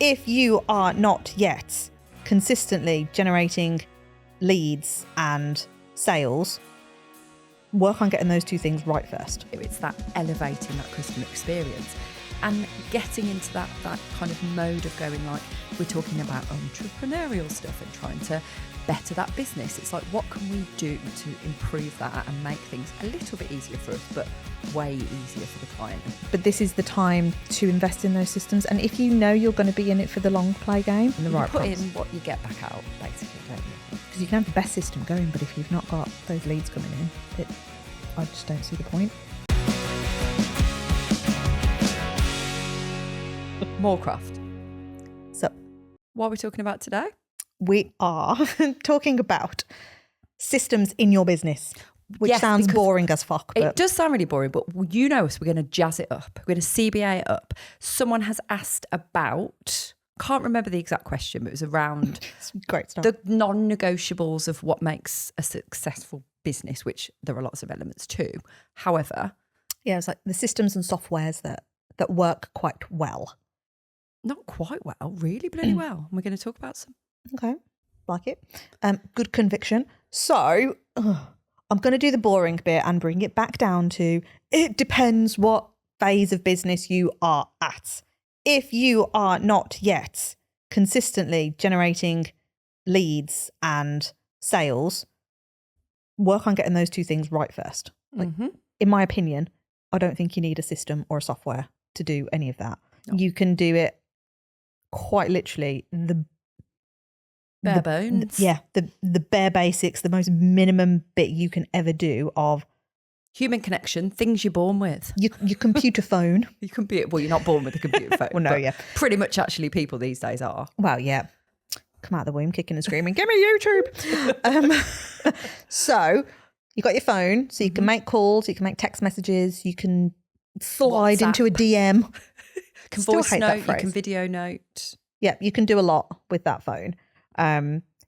if you are not yet consistently generating leads and sales, work on getting those two things right first. It's that elevating that customer experience and getting into that kind of mode of going, like, we're talking about entrepreneurial stuff and trying to better that business. It's like, what can we do to improve that and make things a little bit easier for us, but way easier for the client? But this is the time to invest in those systems. And if you know you're going to be in it for the long play game, and the right put in what you get back out, basically, don't you? Because you can have the best system going, but if you've not got those leads coming in, I just don't see the point. Moorcroft. So, what are we talking about today? We are talking about systems in your business, which sounds boring as fuck. But it does sound really boring, but you know us, we're going to jazz it up. We're going to CBA it up. Someone has asked about, can't remember the exact question, but it was around great stuff. The non-negotiables of what makes a successful business, which there are lots of elements too. However, yeah, it's like the systems and softwares that work quite well. Not quite well, really bloody well. And we're going to talk about some. Okay, like it. Good conviction. So I'm going to do the boring bit and bring it back down to, it depends what phase of business you are at. If you are not yet consistently generating leads and sales, work on getting those two things right first. Like, in my opinion, I don't think you need a system or a software to do any of that. No. You can do it quite literally the bare bones. The bare basics, the most minimum bit you can ever do of human connection, things you're born with. Your computer phone. Well, you're not born with a computer phone. Well, no, yeah. Pretty much actually people these days are. Well, yeah. Come out of the womb kicking and screaming, give me YouTube. So you got your phone, so you can make calls, you can make text messages, you can slide WhatsApp. into a DM. You can voice note, you can video note. Yeah, you can do a lot with that phone.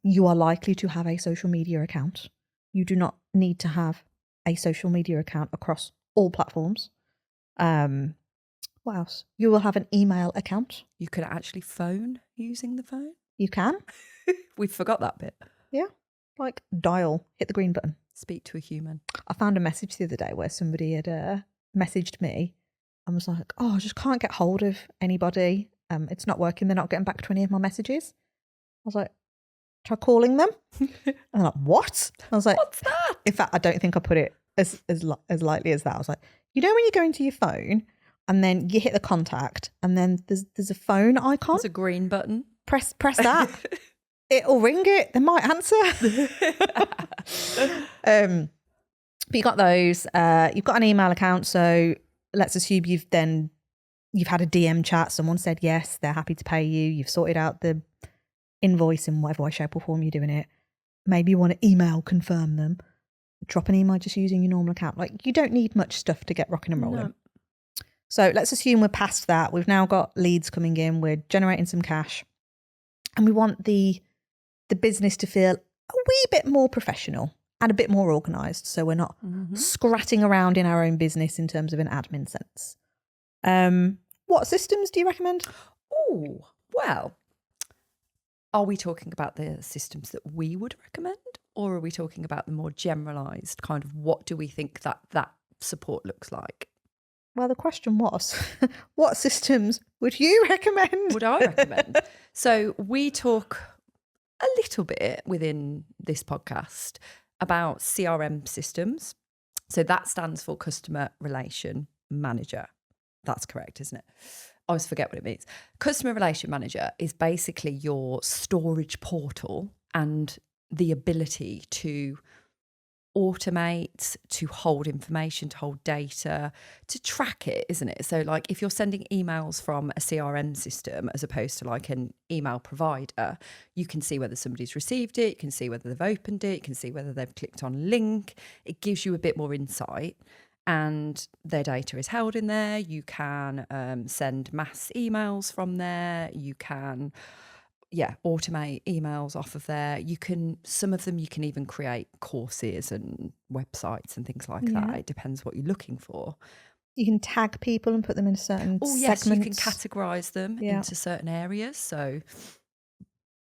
You are likely to have a social media account. You do not need to have a social media account across all platforms. What else? You will have an email account. You can actually phone using the phone. You can. We forgot that bit. Yeah. Like dial, hit the green button. Speak to a human. I found a message the other day where somebody had messaged me and was like, oh, I just can't get hold of anybody. It's not working. They're not getting back to any of my messages. I was like, try calling them. And they're like, what? I was like, what's that? In fact, I don't think I put it as lightly as that. I was like, you know when you go into your phone and then you hit the contact and then there's a phone icon? There's a green button. Press that. It'll ring it. They might answer. But you got those. You've got an email account. So let's assume you've had a DM chat. Someone said yes, they're happy to pay you. You've sorted out the invoice in whatever way, shape or form you're doing it. Maybe you want to email confirm them. Drop an email just using your normal account. Like, you don't need much stuff to get rocking and rolling. No. So let's assume we're past that. We've now got leads coming in. We're generating some cash. And we want the business to feel a wee bit more professional and a bit more organised. So we're not scratting around in our own business in terms of an admin sense. What systems do you recommend? Oh, well, are we talking about the systems that we would recommend? Or are we talking about the more generalised kind of what do we think that support looks like? Well, the question was, what systems would you recommend? Would I recommend? So we talk a little bit within this podcast about CRM systems. So that stands for Customer Relation Manager. That's correct, isn't it? I always forget what it means. Customer Relation Manager is basically your storage portal and the ability to automate, to hold information, to hold data, to track it, isn't it? So like if you're sending emails from a CRM system as opposed to like an email provider, you can see whether somebody's received it, you can see whether they've opened it, you can see whether they've clicked on a link. It gives you a bit more insight and their data is held in there. You can send mass emails from there. You can automate emails off of there. Some of them you can even create courses and websites and things like that. It depends what you're looking for. You can tag people and put them in a certain Oh, yes, segments. you can categorize them Yeah. into certain areas. So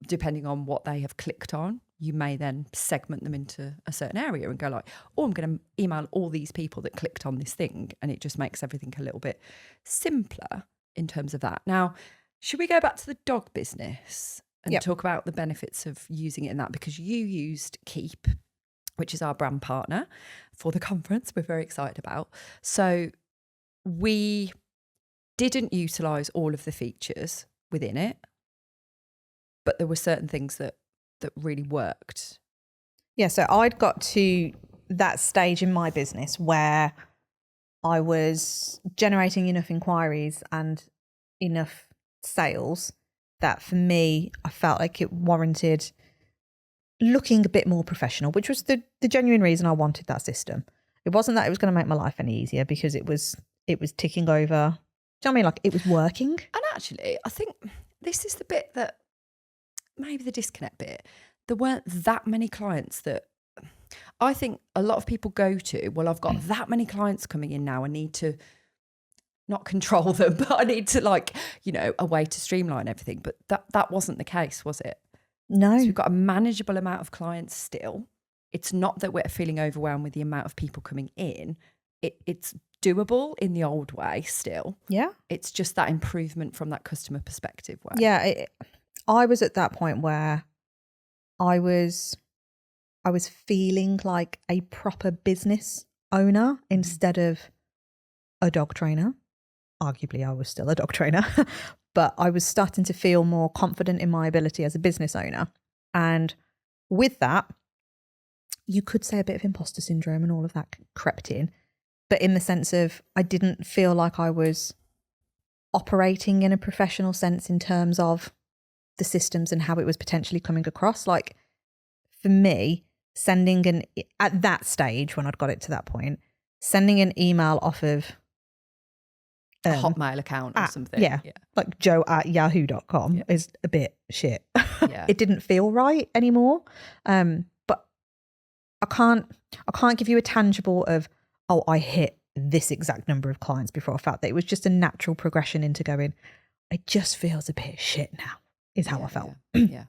depending on what they have clicked on, you may then segment them into a certain area and go like, oh, I'm going to email all these people that clicked on this thing. And it just makes everything a little bit simpler in terms of that. Now, should we go back to the dog business and Yep. talk about the benefits of using it in that? Because you used Keep, which is our brand partner for the conference we're very excited about. So we didn't utilise all of the features within it, but there were certain things that really worked. Yeah, so I'd got to that stage in my business where I was generating enough inquiries and enough sales that for me, I felt like it warranted looking a bit more professional, which was the genuine reason I wanted that system. It wasn't that it was going to make my life any easier, because it was ticking over. Do you know what I mean? Like, it was working. And actually, I think this is the bit that maybe the disconnect bit. There weren't that many clients that I think a lot of people go to, well, I've got that many clients coming in now, I need to not control them, but I need to, like, you know, a way to streamline everything. But that wasn't the case, was it? No. So we've got a manageable amount of clients still. It's not that we're feeling overwhelmed with the amount of people coming in. It's doable in the old way still. Yeah. It's just that improvement from that customer perspective way. Yeah. I was at that point where I was feeling like a proper business owner instead of a dog trainer. Arguably, I was still a dog trainer, but I was starting to feel more confident in my ability as a business owner. And with that, you could say a bit of imposter syndrome and all of that crept in, but in the sense of I didn't feel like I was operating in a professional sense in terms of the systems and how it was potentially coming across. Like, for me, at that stage when I'd got it to that point, sending an email off of a Hotmail account or something. Yeah. Like joe@yahoo.com is a bit shit. Yeah. It didn't feel right anymore. But I can't give you a tangible of, oh, I hit this exact number of clients before I felt that. It was just a natural progression into going, it just feels a bit shit now, is how I felt. Yeah.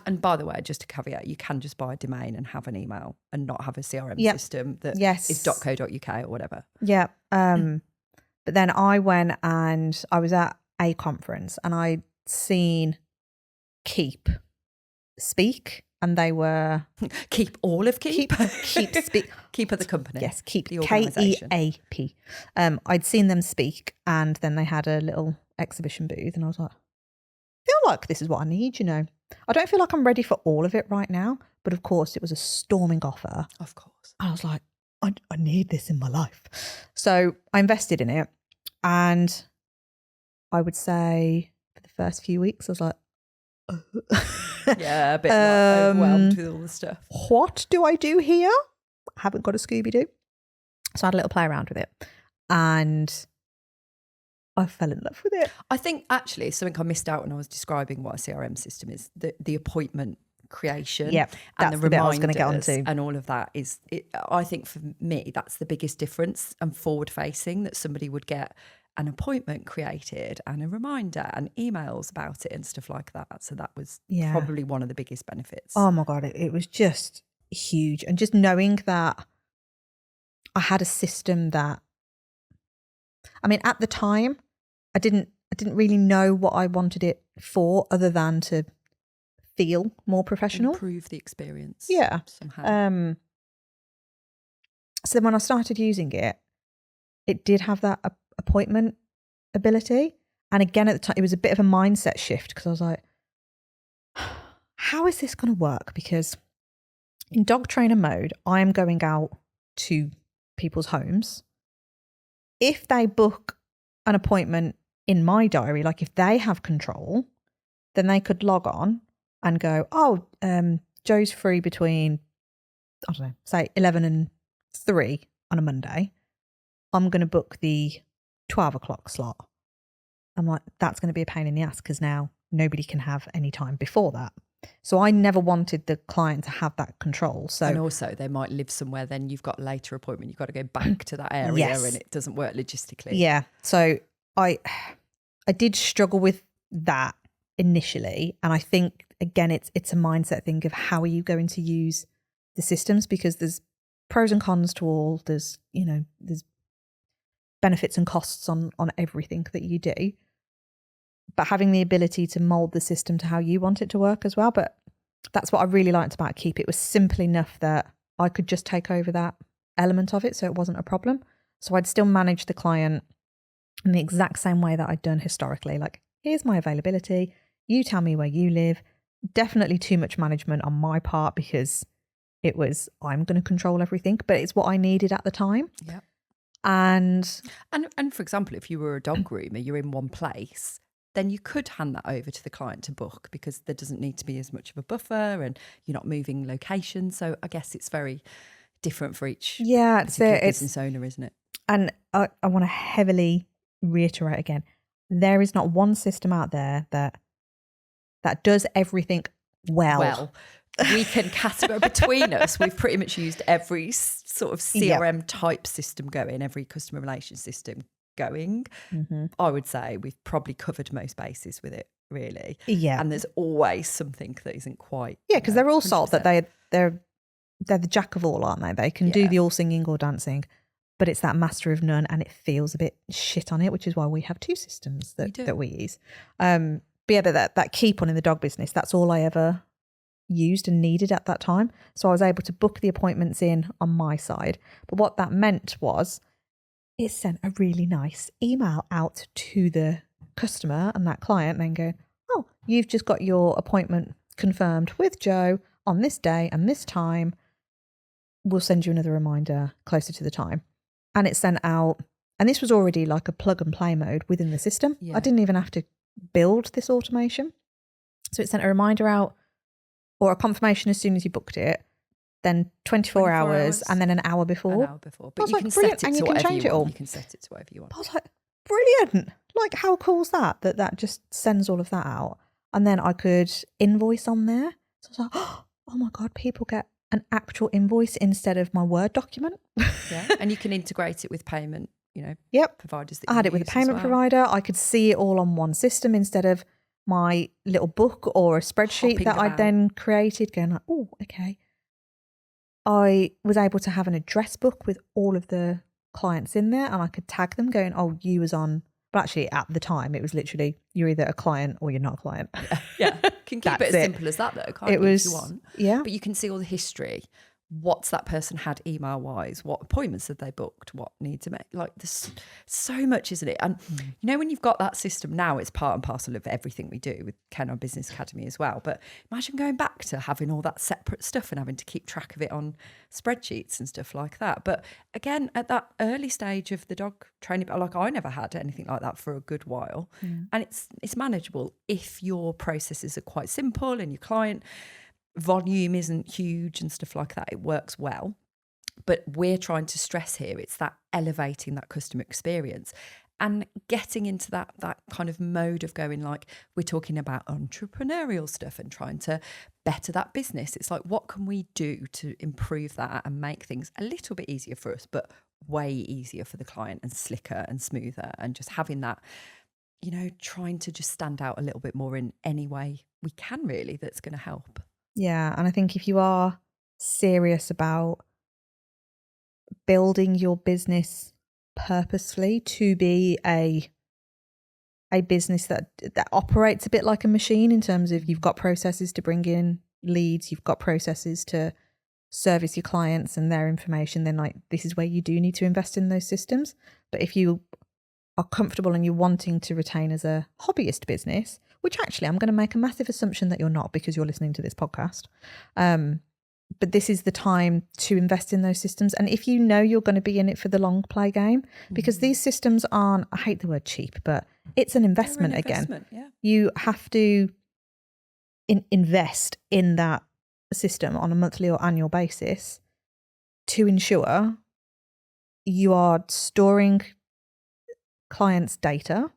And by the way, just a caveat, you can just buy a domain and have an email and not have a CRM system that is .co.uk or whatever. Yeah. But then I went and I was at a conference and I'd seen Keep speak, and they were Keep all of Keep speak. Keep of the company. Yes, Keep, the organisation. KEAP. I'd seen them speak, and then they had a little exhibition booth, and I was like, I feel like this is what I need, you know. I don't feel like I'm ready for all of it right now, but of course it was a storming offer. Of course. I was like, I need this in my life. So I invested in it, and I would say for the first few weeks I was like, yeah, a bit like overwhelmed with all the stuff. What do I do here? I haven't got a Scooby-Doo. So I had a little play around with it, and I fell in love with it. I think actually something I missed out when I was describing what a CRM system is, the appointment creation, and the reminders I was going to get onto, and all of that is. I think for me that's the biggest difference and forward facing, that somebody would get an appointment created and a reminder and emails about it and stuff like that. So that was probably one of the biggest benefits. Oh my God, it was just huge. And just knowing that I had a system that, I mean, at the time, I didn't really know what I wanted it for, other than to feel more professional. Improve the experience. Yeah. Somehow. So then when I started using it, it did have that appointment ability. And again, at the time, it was a bit of a mindset shift, because I was like, how is this going to work? Because in dog trainer mode, I am going out to people's homes. If they book an appointment in my diary, like if they have control, then they could log on and go, oh, Joe's free between, I don't know, say 11 and 3 on a Monday. I'm going to book the 12 o'clock slot. I'm like, that's going to be a pain in the ass, because now nobody can have any time before that. So I never wanted the client to have that control. So and also they might live somewhere, then you've got a later appointment, you've got to go back to that area Yes. and it doesn't work logistically. Yeah. So I did struggle with that initially. And I think, again, it's a mindset thing of how are you going to use the systems, because there's pros and cons to all. There's benefits and costs on everything that you do. But having the ability to mold the system to how you want it to work as well. But that's what I really liked about Keep. It was simple enough that I could just take over that element of it, so it wasn't a problem. So I'd still manage the client in the exact same way that I'd done historically. Like, here's my availability. You tell me where you live. Definitely too much management on my part, because it was, I'm going to control everything, but it's what I needed at the time. Yeah. And for example, if you were a dog groomer, you're in one place, then you could hand that over to the client to book, because there doesn't need to be as much of a buffer and you're not moving location. So I guess it's very different for each business owner, isn't it? And I want to heavily reiterate again, there is not one system out there that does everything well. We can categorize between us. We've pretty much used every sort of CRM type system going, every customer relation system going. Mm-hmm. I would say we've probably covered most bases with it, really. Yeah. And there's always something that isn't quite. Yeah, because they're all sold that they're the jack of all, aren't they? They can do the all singing or dancing, but it's that master of none, and it feels a bit shit on it, which is why we have two systems that we use. But that Keep on in the dog business, that's all I ever used and needed at that time. So I was able to book the appointments in on my side. But what that meant was it sent a really nice email out to the customer and that client, and then go, oh, you've just got your appointment confirmed with Joe on this day and this time. We'll send you another reminder closer to the time. And it sent out, and this was already like a plug and play mode within the system. I didn't even have to build this automation. So it sent a reminder out, or a confirmation as soon as you booked it, then 24 hours and then an hour before. An hour before. But you can set it to whatever you want. You can set it to whatever you want. I was like, brilliant. Like, how cool is that? That just sends all of that out. And then I could invoice on there. So I was like, oh my God, people get an actual invoice instead of my Word document. Yeah. And you can integrate it with payment, providers that you I had it with a payment provider. I could see it all on one system instead of my little book or a spreadsheet that I'd then created, going like, oh, okay. I was able to have an address book with all of the clients in there, and I could tag them going, oh, you was on. But actually at the time it was literally, you're either a client or you're not a client. Yeah. Can keep it as simple as that though, can't you, if you want? Yeah. But you can see all the history. What's that person had email wise? What appointments have they booked? What need to make? Like, there's so much, isn't it? And when you've got that system now, it's part and parcel of everything we do with Ken, our Business Academy as well. But imagine going back to having all that separate stuff and having to keep track of it on spreadsheets and stuff like that. But again, at that early stage of the dog training, like, I never had anything like that for a good while. And it's manageable if your processes are quite simple and your client volume isn't huge and stuff like that. It works well. But we're trying to stress here, it's that elevating that customer experience and getting into that kind of mode of going, like, we're talking about entrepreneurial stuff and trying to better that business. It's like, what can we do to improve that and make things a little bit easier for us, but way easier for the client and slicker and smoother, and just having that, trying to just stand out a little bit more in any way we can, really, that's going to help. Yeah, and I think if you are serious about building your business purposefully to be a business that operates a bit like a machine, in terms of you've got processes to bring in leads, you've got processes to service your clients and their information, then like, this is where you do need to invest in those systems. But if you are comfortable and you're wanting to retain as a hobbyist business, which actually I'm going to make a massive assumption that you're not, because you're listening to this podcast. But this is the time to invest in those systems. And if you know you're going to be in it for the long play game, because these systems aren't, I hate the word cheap, but it's an investment again. Yeah. You have to invest in that system on a monthly or annual basis to ensure you are storing clients' data,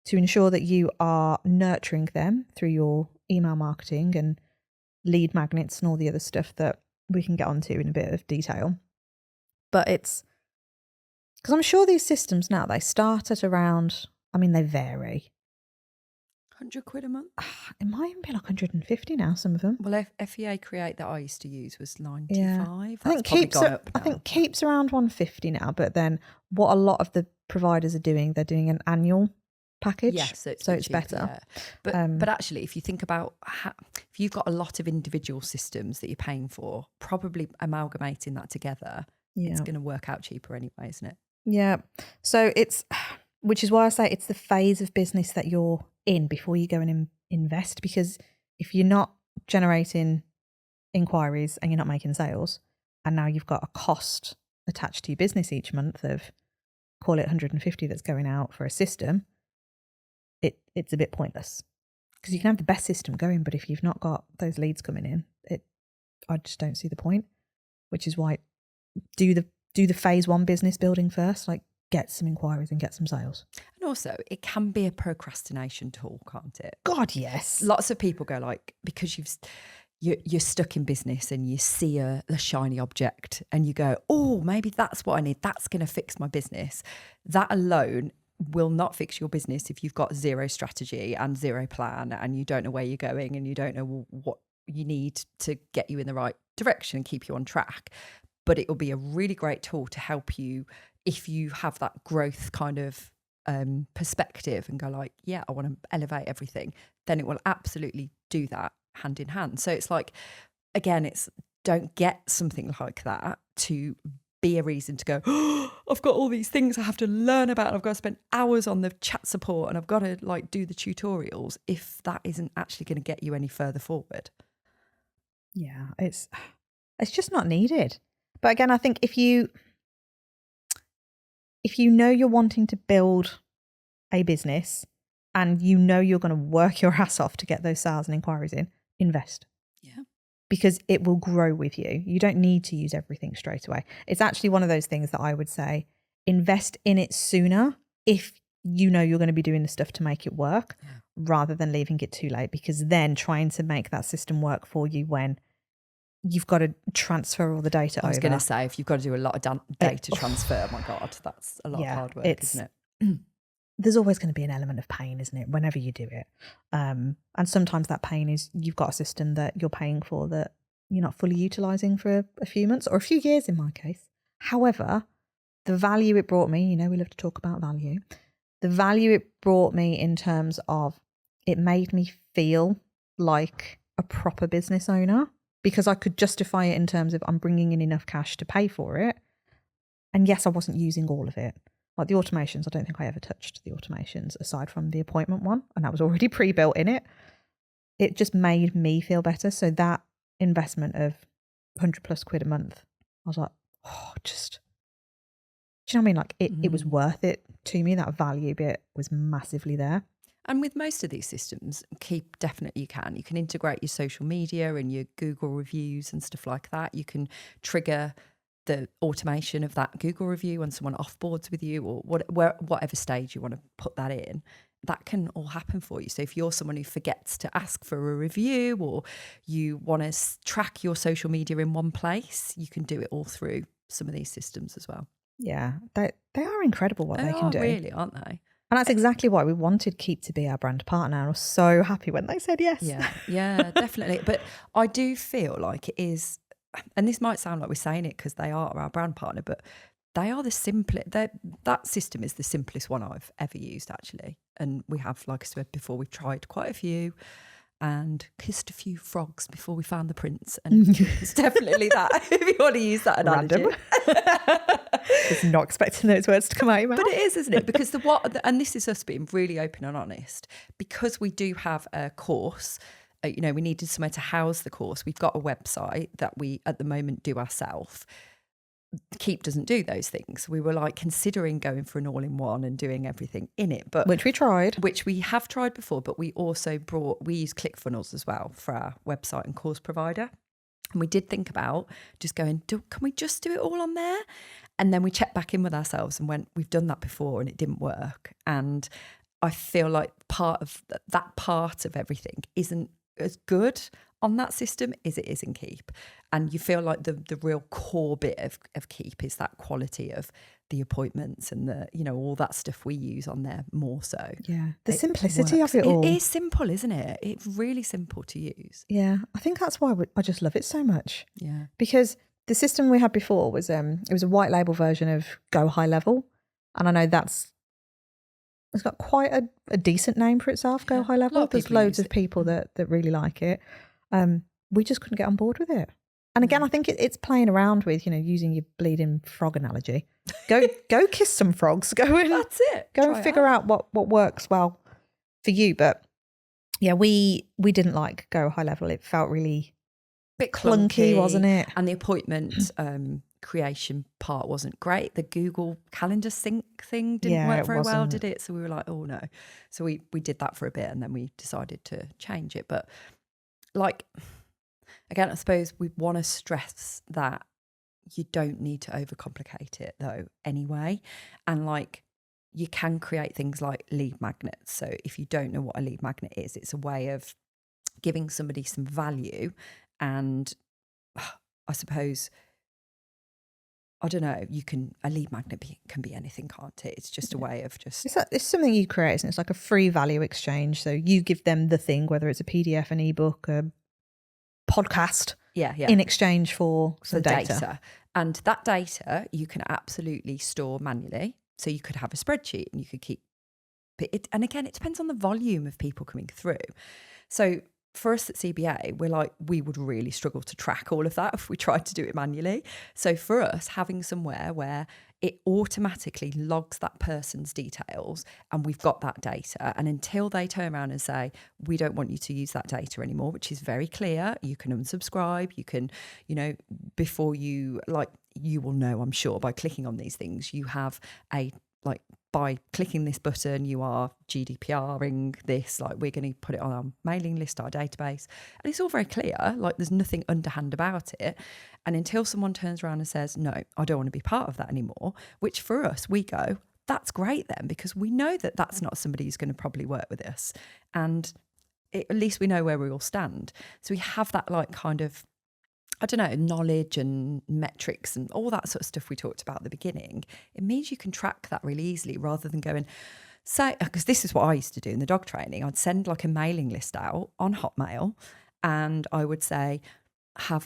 to ensure that you are nurturing them through your email marketing and lead magnets and all the other stuff that we can get onto in a bit of detail. But it's because I'm sure these systems now, they start at around, I mean, they vary. £100 a month. It might even be like 150 now, some of them. Well, FEA Create that I used to use was 95. Yeah. That's probably gone up now. I think Keep's around 150 now, but then what a lot of the providers are doing, they're doing an annual package. Yes, so it's cheaper, better. Yeah. But actually, if you think about if you've got a lot of individual systems that you're paying for, probably amalgamating that together, it's going to work out cheaper anyway, isn't it? Yeah. So which is why I say it's the phase of business that you're in before you go and invest, because if you're not generating inquiries and you're not making sales, and now you've got a cost attached to your business each month of, call it 150 that's going out for a system, it's a bit pointless, because you can have the best system going, but if you've not got those leads coming in, I just don't see the point. Which is why do the phase one business building first, like get some inquiries and get some sales. And also, it can be a procrastination tool, can't it? God, yes. Lots of people go like, because you're stuck in business and you see a shiny object and you go, oh, maybe that's what I need. That's going to fix my business. That alone will not fix your business if you've got zero strategy and zero plan and you don't know where you're going and you don't know what you need to get you in the right direction and keep you on track. But it will be a really great tool to help you if you have that growth kind of perspective and go like, yeah, I want to elevate everything, then it will absolutely do that hand in hand. So it's like, again, don't get something like that to be a reason to go, oh, I've got all these things I have to learn about and I've got to spend hours on the chat support and I've got to like do the tutorials, if that isn't actually going to get you any further forward. Yeah, it's just not needed. But again, I think if you know you're wanting to build a business and you know you're going to work your ass off to get those sales and inquiries in, invest. Yeah. Because it will grow with you. You don't need to use everything straight away. It's actually one of those things that I would say, invest in it sooner if you know you're going to be doing the stuff to make it work, rather than leaving it too late, because then trying to make that system work for you when you've got to transfer all the data over. I was going to say, if you've got to do a lot of data transfer, my God, that's a lot of hard work, isn't it? There's always going to be an element of pain, isn't it, whenever you do it? And sometimes that pain is you've got a system that you're paying for that you're not fully utilising for a few months or a few years in my case. However, the value it brought me, we love to talk about value. The value it brought me in terms of it made me feel like a proper business owner, because I could justify it in terms of I'm bringing in enough cash to pay for it. And yes, I wasn't using all of it. Like the automations, I don't think I ever touched the automations aside from the appointment one, and that was already pre-built in it. It just made me feel better. So that investment of £100+ a month, I was like, oh, just, do you know what I mean? Like it was worth it to me. That value bit was massively there. And with most of these systems, definitely you can integrate your social media and your Google reviews and stuff like that. You can trigger the automation of that Google review when someone offboards with you, or whatever stage you want to put that in. That can all happen for you. So if you're someone who forgets to ask for a review, or you want to track your social media in one place, you can do it all through some of these systems as well. Yeah, they are incredible what they can do. Really, aren't they? And that's exactly why we wanted Keep to be our brand partner. And I was so happy when they said yes. Yeah, definitely. But I do feel like it is, and this might sound like we're saying it because they are our brand partner, but they are the simplest. That system is the simplest one I've ever used, actually. And we have, like I said before, we've tried quite a few and kissed a few frogs before we found the prince. And it's definitely that, if you want to use that analogy. Just not expecting those words to come out of your mouth. But it is, isn't it? Because and this is us being really open and honest, because we do have a course, we needed somewhere to house the course. We've got a website that we at the moment do ourselves. Keep doesn't do those things. We were like considering going for an all-in-one and doing everything in it, but which we have tried before. But we also we use ClickFunnels as well for our website and course provider. And we did think about just going, can we just do it all on there? And then we checked back in with ourselves and went, we've done that before and it didn't work. And I feel like that part of everything isn't as good on that system as it is in Keep. And you feel like the real core bit of Keep is that quality of the appointments and the, all that stuff we use on there more so. Yeah. The simplicity of it all. It is simple, isn't it? It's really simple to use. Yeah. I think that's why I just love it so much. Yeah. Because the system we had before was it was a white label version of Go High Level. And I know it's got quite a decent name for itself, Go High Level. There's loads of people that really like it. We just couldn't get on board with it. And again, I think it's playing around with, using your bleeding frog analogy. Go kiss some frogs. That's it. Go and figure out what works well for you. But yeah, we didn't like Go High Level. It felt really bit clunky, wasn't it? And the appointment creation part wasn't great. The Google Calendar sync thing didn't work very well, did it? So we were like, oh no. So we did that for a bit and then we decided to change it. But like, again, I suppose we want to stress that you don't need to overcomplicate it though anyway. And like, you can create things like lead magnets. So if you don't know what a lead magnet is, it's a way of giving somebody some value. And I suppose, I don't know, a lead magnet can be anything, can't it? It's just a way of just... It's something you create, and it's like a free value exchange. So you give them the thing, whether it's a PDF, an ebook, a podcast, in exchange for some data. And that data you can absolutely store manually. So you could have a spreadsheet and you could keep it. And again, it depends on the volume of people coming through. So for us at CBA, we would really struggle to track all of that if we tried to do it manually. So for us, having somewhere where it automatically logs that person's details and we've got that data, and until they turn around and say, we don't want you to use that data anymore, which is very clear, you can unsubscribe, you can, before you will know, I'm sure, by clicking on these things, you have by clicking this button, you are GDPRing this, we're going to put it on our mailing list, our database. And it's all very clear, there's nothing underhand about it. And until someone turns around and says, no, I don't want to be part of that anymore, which for us, we go, that's great then, because we know that that's not somebody who's going to probably work with us. And at least we know where we all stand. So we have that kind of, I don't know, knowledge and metrics and all that sort of stuff we talked about at the beginning. It means you can track that really easily rather than going, because this is what I used to do in the dog training. I'd send a mailing list out on Hotmail and I would say, how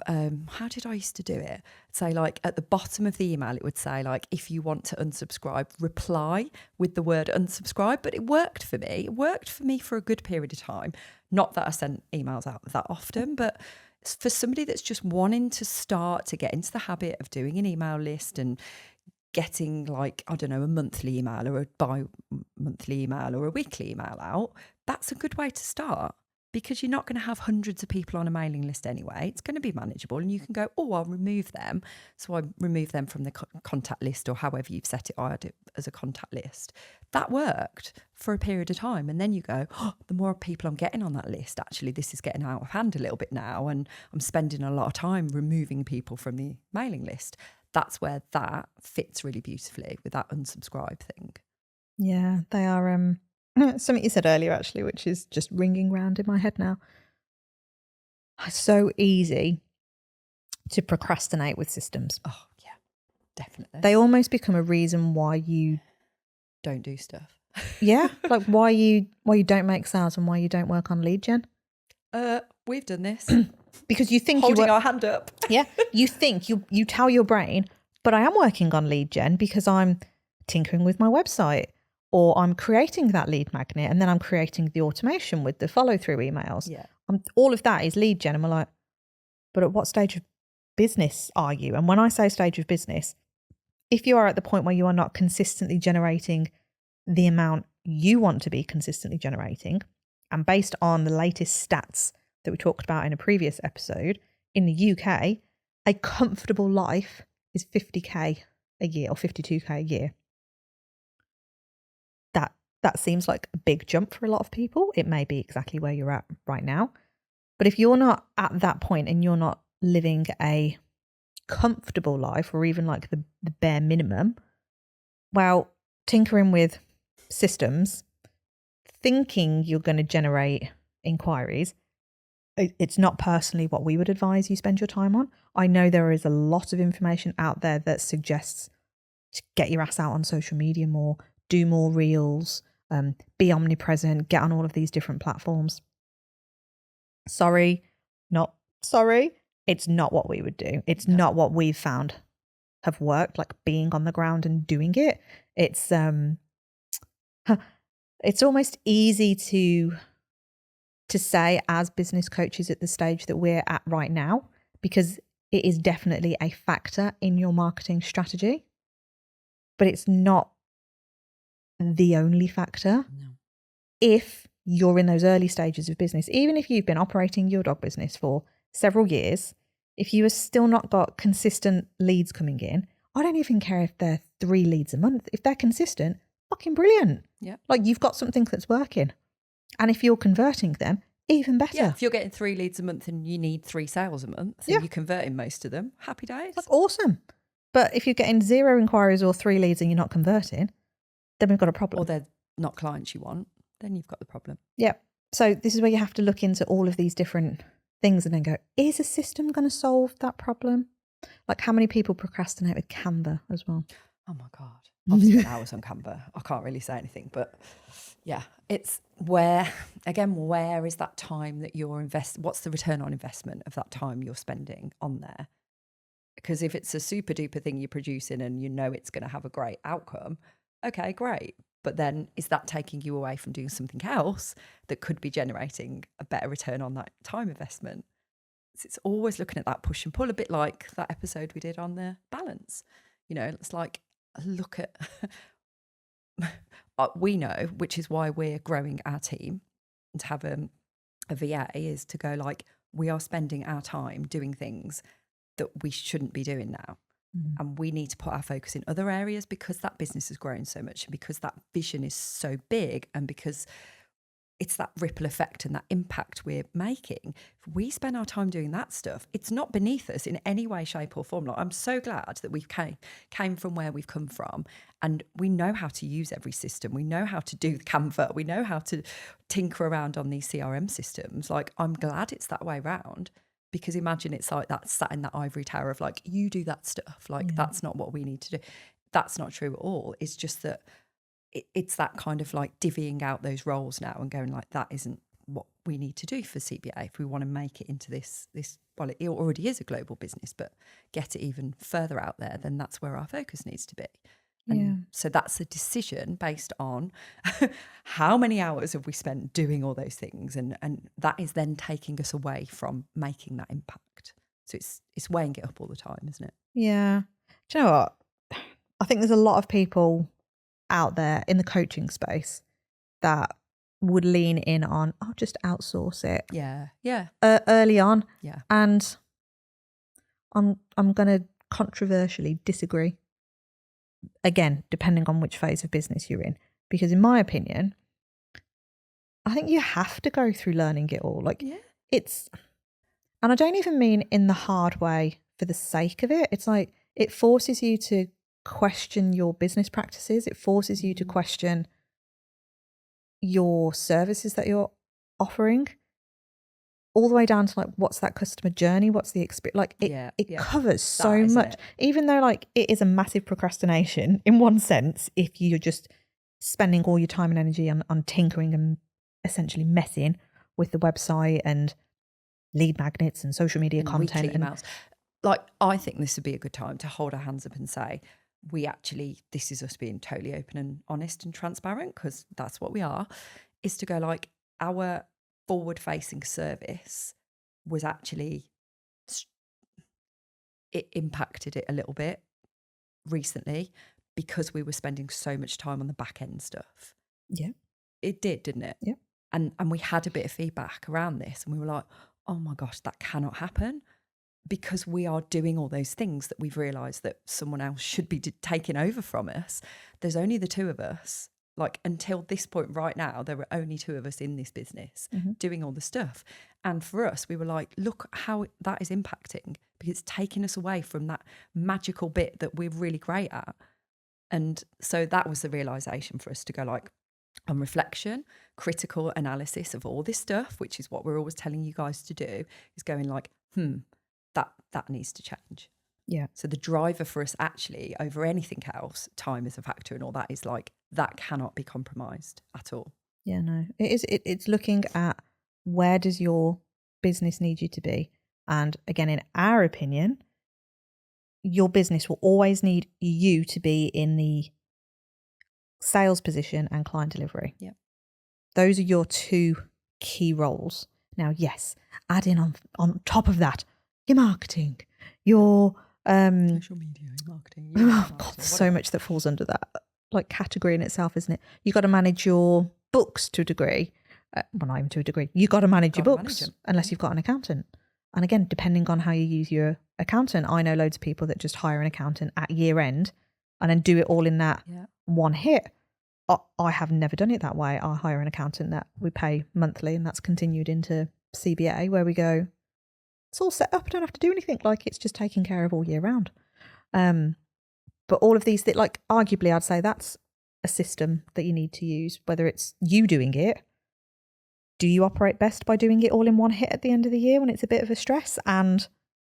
did I used to do it? Say at the bottom of the email, it would say if you want to unsubscribe, reply with the word unsubscribe. But it worked for me. It worked for me for a good period of time. Not that I sent emails out that often, but for somebody that's just wanting to start to get into the habit of doing an email list and getting I don't know, a monthly email or a bi-monthly email or a weekly email out, that's a good way to start, because you're not going to have hundreds of people on a mailing list anyway. It's going to be manageable and you can go, oh, I'll remove them. So I remove them from the contact list, or however you've set it, I had it as a contact list. That worked for a period of time. And then you go, oh, the more people I'm getting on that list, actually, this is getting out of hand a little bit now. And I'm spending a lot of time removing people from the mailing list. That's where that fits really beautifully with that unsubscribe thing. Yeah, they are... something you said earlier, actually, which is just ringing round in my head now. It's so easy to procrastinate with systems. Oh, yeah, definitely. They almost become a reason why you don't do stuff. Yeah, why you don't make sales and why you don't work on lead gen. We've done this because you think holding our hand up. Yeah, you think you tell your brain, but I am working on lead gen because I'm tinkering with my website. Or I'm creating that lead magnet and then I'm creating the automation with the follow through emails. Yeah. All of that is lead gen. And we're like, but at what stage of business are you? And when I say stage of business, if you are at the point where you are not consistently generating the amount you want to be consistently generating, and based on the latest stats that we talked about in a previous episode, in the UK, a comfortable life is 50k a year or 52k a year. That seems like a big jump for a lot of people. It may be exactly where you're at right now. But if you're not at that point and you're not living a comfortable life or even the bare minimum, well, tinkering with systems thinking you're going to generate inquiries, it's not personally what we would advise you spend your time on. I know there is a lot of information out there that suggests to get your ass out on social media more, do more reels, be omnipresent, get on all of these different platforms. Sorry, not sorry. It's not what we would do. It's not what we've found have worked, like being on the ground and doing it. It's almost easy to say as business coaches at the stage that we're at right now, because it is definitely a factor in your marketing strategy, but it's not the only factor. No. If you're in those early stages of business, even if you've been operating your dog business for several years, if you have still not got consistent leads coming in, I don't even care if they're 3 leads a month. If they're consistent, fucking brilliant. Yeah. Like you've got something that's working. And if you're converting them, even better. Yeah, if you're getting 3 leads a month and you need 3 sales a month and you're converting most of them, happy days. That's awesome. But if you're getting 0 inquiries or 3 leads and you're not converting, then we've got a problem. Or they're not clients you want, then you've got the problem. Yeah. So this is where you have to look into all of these different things and then go, is a system going to solve that problem? Like how many people procrastinate with Canva as well? Oh my God. I've spent hours on Canva. I can't really say anything, but yeah, it's where is that time that you're what's the return on investment of that time you're spending on there? Because if it's a super duper thing you're producing and you know it's going to have a great outcome, okay, great. But then is that taking you away from doing something else that could be generating a better return on that time investment? So it's always looking at that push and pull, a bit like that episode we did on the balance. You know, it's like, look at, we know, which is why we're growing our team, and to have a VA is to go like, we are spending our time doing things that we shouldn't be doing now. And we need to put our focus in other areas because that business has grown so much and because that vision is so big and because it's that ripple effect and that impact we're making. If we spend our time doing that stuff, it's not beneath us in any way, shape or form. Like, I'm so glad that we've came from where we've come from and we know how to use every system. We know how to do Canva. We know how to tinker around on these CRM systems. Like, I'm glad it's that way round. Because imagine it's like that sat in that ivory tower of like, you do that stuff. Like, that's not what we need to do. That's not true at all. It's just that it's that kind of like divvying out those roles now and going like, that isn't what we need to do for CBA if we want to make it into this, well, it already is a global business, but get it even further out there, then that's where our focus needs to be. And so that's a decision based on how many hours have we spent doing all those things. And that is then taking us away from making that impact. So it's weighing it up all the time, isn't it? Yeah. Do you know what? I think there's a lot of people out there in the coaching space that would lean in on, oh, just outsource it. Yeah. Yeah. Early on. Yeah. And I'm going to controversially disagree. Again, depending on which phase of business you're in. Because in my opinion, I think you have to go through learning it all. Like it's, and I don't even mean in the hard way for the sake of it. It's like, it forces you to question your business practices. It forces you to question your services that you're offering, all the way down to like, what's that customer journey? What's the experience? Like it covers so much, even though like it is a massive procrastination in one sense, if you're just spending all your time and energy on tinkering and essentially messing with the website and lead magnets and social media and content and emails. Like, I think this would be a good time to hold our hands up and say, this is us being totally open and honest and transparent, because that's what we are, is to go like, our forward-facing service was actually, it impacted it a little bit recently because we were spending so much time on the back end stuff. Yeah. It did, didn't it? Yeah. And we had a bit of feedback around this and we were like, oh my gosh, that cannot happen, because we are doing all those things that we've realised that someone else should be taking over from us. There's only the 2 of us. Like, until this point right now, there were only 2 of us in this business doing all the stuff. And for us, we were like, look how that is impacting, because it's taking us away from that magical bit that we're really great at. And so that was the realisation for us to go like, on reflection, critical analysis of all this stuff, which is what we're always telling you guys to do, is going like, that needs to change. Yeah. So the driver for us actually over anything else, time is a factor and all that, is like, that cannot be compromised at all. Yeah, no, it is. It's looking at where does your business need you to be. And again, in our opinion, your business will always need you to be in the sales position and client delivery. Yeah. Those are your two key roles. Now, yes, add in on top of that, your marketing, your social media, marketing. Oh God, so much that falls under that like category in itself, isn't it? You got to manage your books to a degree. Well, not even to a degree. You got to manage your books unless you've got an accountant. And again, depending on how you use your accountant, I know loads of people that just hire an accountant at year end and then do it all in that one hit. I have never done it that way. I hire an accountant that we pay monthly, and that's continued into CBA, where we go, it's all set up. I don't have to do anything. Like, it's just taken care of all year round. But all of these, like, arguably, I'd say that's a system that you need to use, whether it's you doing it. Do you operate best by doing it all in one hit at the end of the year when it's a bit of a stress? And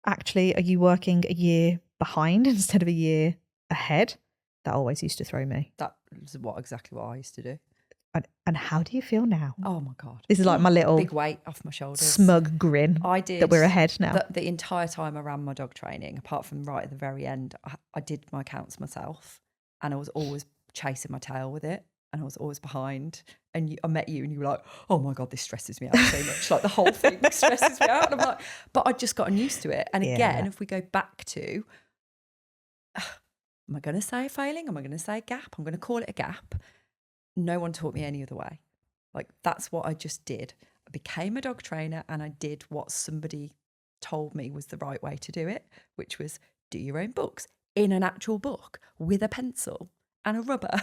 actually, are you working a year behind instead of a year ahead? That always used to throw me. That is exactly what I used to do. And how do you feel now? Oh my God. This is like my little big weight off my shoulders. Smug grin I did that we're ahead now. The entire time I ran my dog training, apart from right at the very end, I did my accounts myself, and I was always chasing my tail with it, and I was always behind. And I met you and you were like, oh my God, this stresses me out so much. Like, the whole thing stresses me out. And I'm like, but I'd just gotten used to it. And again, if we go back to, am I going to say failing? Am I going to say gap? I'm going to call it a gap. No one taught me any other way. Like, that's what I just did. I became a dog trainer and I did what somebody told me was the right way to do it, which was do your own books in an actual book with a pencil and a rubber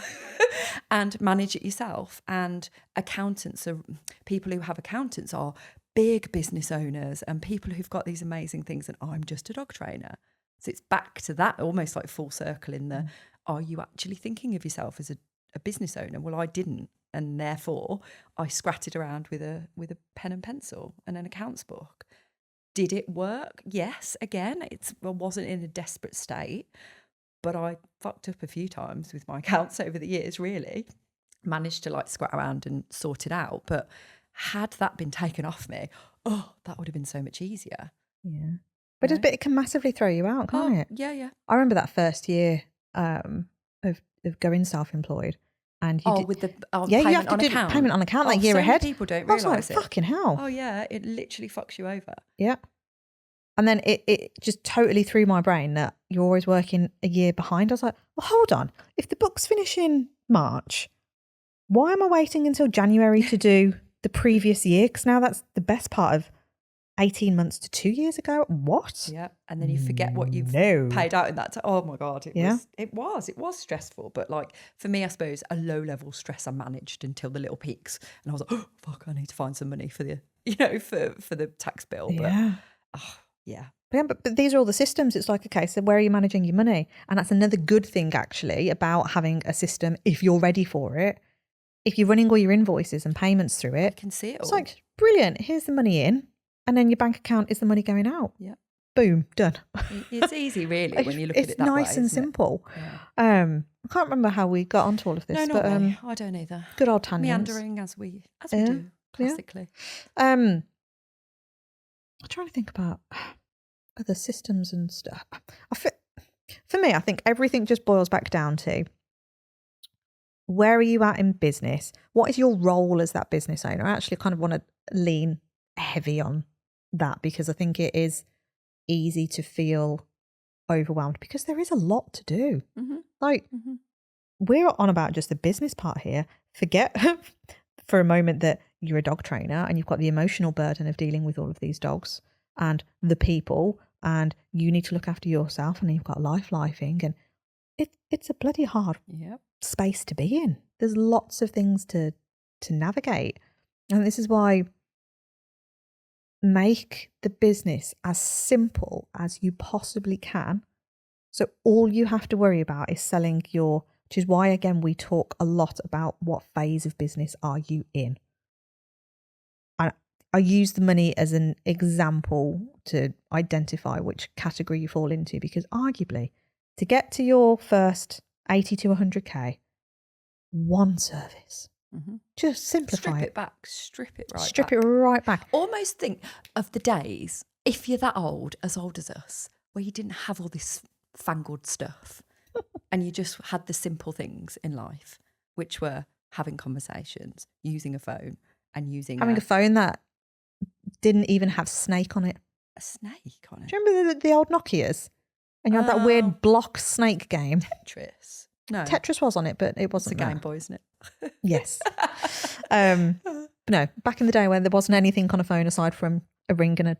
and manage it yourself. And accountants are people who have accountants are big business owners and people who've got these amazing things. And I'm just a dog trainer. So it's back to that, almost like full circle in the, are you actually thinking of yourself as a business owner? Well, I didn't. And therefore I scratted around with a pen and pencil and an accounts book. Did it work? Yes. Again, I wasn't in a desperate state, but I fucked up a few times with my accounts over the years, really. Managed to like squat around and sort it out. But had that been taken off me, that would have been so much easier. Yeah. But it can massively throw you out, can't it? Yeah, yeah. I remember that first year of going self-employed. And you with the you payment have to on do account. payment on account that year so ahead. Many people don't I was realise like, it. fucking hell. Oh yeah, it literally fucks you over. Yeah. And then it just totally threw my brain that you're always working a year behind. I was like, well, hold on. If the books finish in March, why am I waiting until January to do the previous year? Because now that's the best part of 18 months to 2 years ago. What? Yeah. And then you forget what you've paid out in that time. Oh my God. It was stressful. But like, for me, I suppose a low level stress I managed until the little peaks. And I was like, oh fuck, I need to find some money for the, for the tax bill. But yeah. But these are all the systems. It's like, okay, so where are you managing your money? And that's another good thing actually about having a system if you're ready for it. If you're running all your invoices and payments through it, I can see it all. It's like, brilliant, here's the money in. And then your bank account is the money going out. Yeah. Boom, done. It's easy, really, when you look at it that way. It's nice and simple. Yeah. I can't remember how we got onto all of this. No, but really. I don't either. Good old tangents. Meandering as we do, classically. I'm trying to think about other systems and stuff. For me, I think everything just boils back down to where are you at in business? What is your role as that business owner? I actually kind of want to lean heavy on that because I think it is easy to feel overwhelmed because there is a lot to do. Mm-hmm. We're on about just the business part here. Forget for a moment that you're a dog trainer and you've got the emotional burden of dealing with all of these dogs and the people, and you need to look after yourself, and then you've got lifing, and it's a bloody hard space to be in. There's lots of things to navigate, and this is why make the business as simple as you possibly can. So all you have to worry about is selling your which is why, again, we talk a lot about what phase of business are you in. I use the money as an example to identify which category you fall into, because arguably to get to your first 80 to 100K, one service, just simplify Strip it. it back, strip it right back. Almost think of the days, if you're that old as us, where you didn't have all this fangled stuff and you just had the simple things in life, which were having conversations, using a phone and having a phone that didn't even have Snake on it. A snake on it? Do you remember the old Nokias? And you had that weird block snake game. Tetris. No. Tetris was on it, but it wasn't It's a Game Boy, isn't it? Yes. No, back in the day when there wasn't anything on a phone aside from a ring and a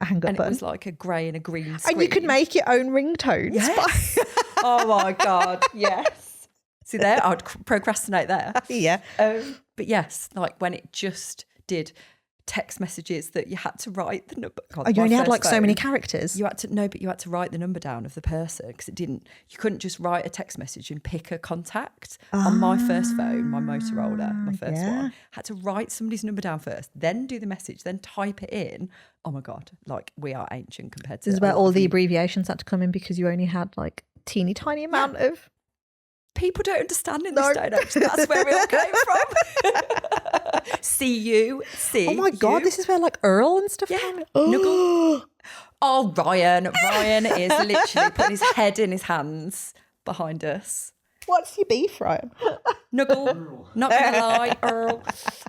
hang-up and button. It was like a grey and a green screen. And you could make your own ringtones. Yes. Oh my God, yes. See there, I'd procrastinate there. Yeah. But yes, like when it just did text messages that you had to write the number. God, you only had first so phone, many characters. You had to write the number down of the person, because you couldn't just write a text message and pick a contact. On my first phone, my Motorola, my first one, had to write somebody's number down first, then do the message, then type it in. Oh my God, like we are ancient compared to This is where all the abbreviations had to come in, because you only had like teeny tiny amount of. People don't understand in this day and age. That's where it all came from. See. Oh my God, this is where like Earl and stuff came in. Nuggle. Oh, Ryan is literally putting his head in his hands behind us. What's your beef, Ryan? Nuggle. Not gonna lie, Earl.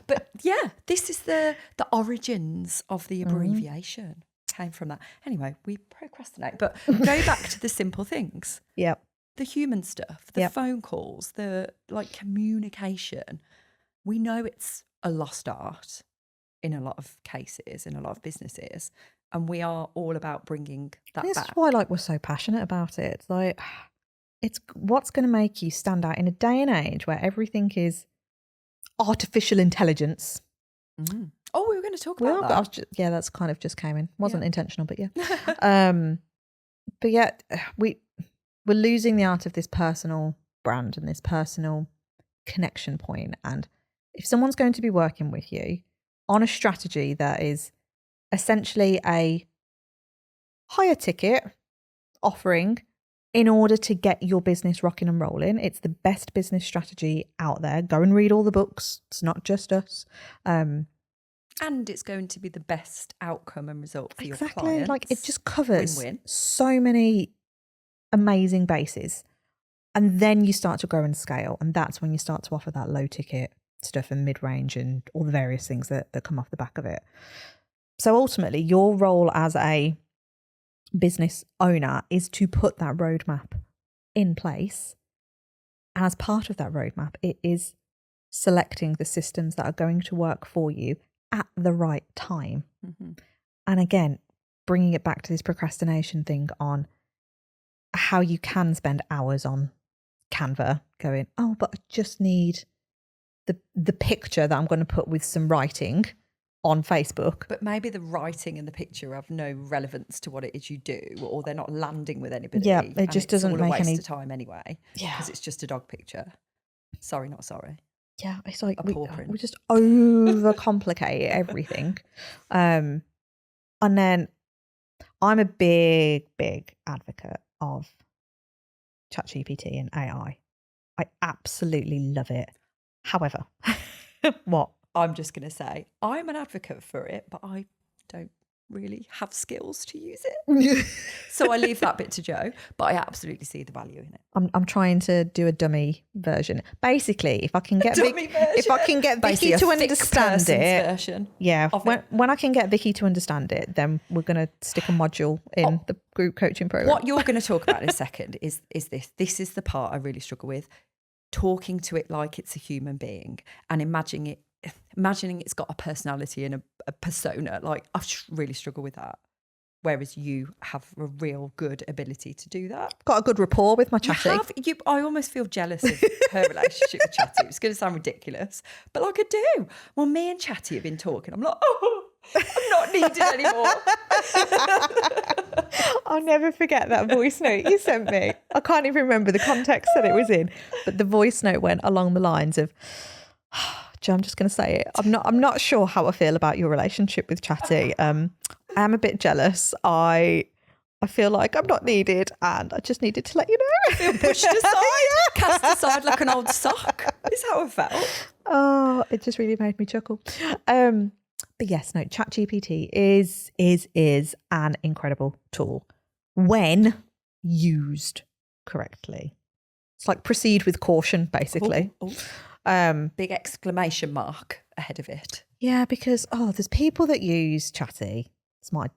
But yeah, this is the origins of the abbreviation. Came from that. Anyway, we procrastinate, but go back to the simple things. Yep. The human stuff, the phone calls, the like communication. We know it's a lost art in a lot of cases, in a lot of businesses, and we are all about bringing that back. That's why we're so passionate about it. It's like, it's what's going to make you stand out in a day and age where everything is artificial intelligence. Oh, we were going to talk about that. That's kind of just came in. Wasn't intentional, but yeah. But yeah, we're losing the art of this personal brand and this personal connection point. And if someone's going to be working with you on a strategy that is essentially a higher ticket offering in order to get your business rocking and rolling, it's the best business strategy out there. Go and read all the books. It's not just us. And it's going to be the best outcome and result for your clients. Exactly. Like it just covers win-win. So many amazing bases. And then you start to grow and scale. And that's when you start to offer that low ticket stuff and mid-range and all the various things that come off the back of it. So ultimately, your role as a business owner is to put that roadmap in place. And as part of that roadmap, it is selecting the systems that are going to work for you at the right time. And again, bringing it back to this procrastination thing on how you can spend hours on Canva going, oh, but I just need the picture that I'm going to put with some writing on Facebook. But maybe the writing and the picture have no relevance to what it is you do, or they're not landing with anybody. Yeah, it just doesn't make waste any of time anyway. Yeah, because it's just a dog picture. Sorry, not sorry. Yeah, it's like we just overcomplicate everything. And then I'm a big advocate of ChatGPT and AI. I absolutely love it. However, what? I'm just going to say I'm an advocate for it, but I don't really have skills to use it. So I leave that bit to Joe, but I absolutely see the value in it. I'm trying to do a dummy version. Basically, if I can get Vicky to understand it. Version when I can get Vicky to understand it, then we're going to stick a module in the group coaching program. What you're going to talk about in a second is this. This is the part I really struggle with. Talking to it like it's a human being and imagining it's got a personality and a persona. Like I really struggle with that. Whereas you have a real good ability to do that. Got a good rapport with my Chatty. I almost feel jealous of her relationship with Chatty. It's going to sound ridiculous, but like I do. Well, me and Chatty have been talking. I'm like, oh, I'm not needed anymore. I'll never forget that voice note you sent me. I can't even remember the context that it was in, but the voice note went along the lines of, Joe, I'm just going to say it. I'm not sure how I feel about your relationship with Chatty. I am a bit jealous. I feel like I'm not needed, and I just needed to let you know. Feel pushed aside, cast aside like an old sock. Is how I felt. Oh, it just really made me chuckle. But yes, no, ChatGPT is an incredible tool when used correctly. It's like proceed with caution, basically. Big exclamation mark ahead of it. Yeah, because there's people that use Chatty. It's my